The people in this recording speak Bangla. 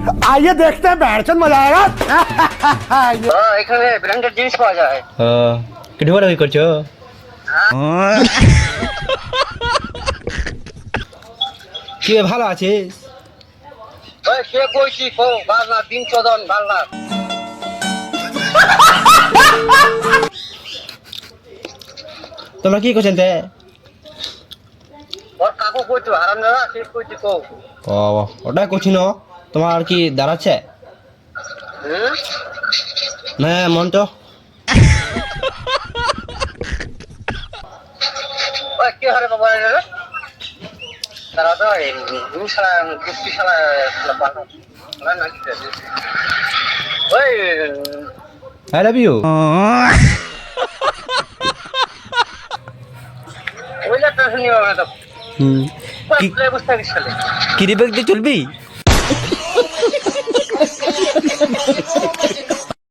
आइए देखते हैं बैठचंद मजा आएगा এখানে ব্র্যান্ডেড জিনিস পাওয়া যায়। কেটে বড় হয়ে করছো কি রে, ভালো আছিস? ওই সে কইছি কো বালনা দিন চোদন বালনা। তোমরা কি করছেন তে? ওর কাকু কইছো হারাম না সে কইছি কো। ও ওটা করছি না, তোমার কি দাঁড়াচ্ছে হুম না মন তো? ওই কি হারে বাবা রে তারা তো এই দুশালা কুস্তি শালা বালনা না না কি আছে ওই আই লাভ ইউ। ওইটা তো শুনি বাবা তো কি কি অবস্থা বিশালে কি রে, চলবি?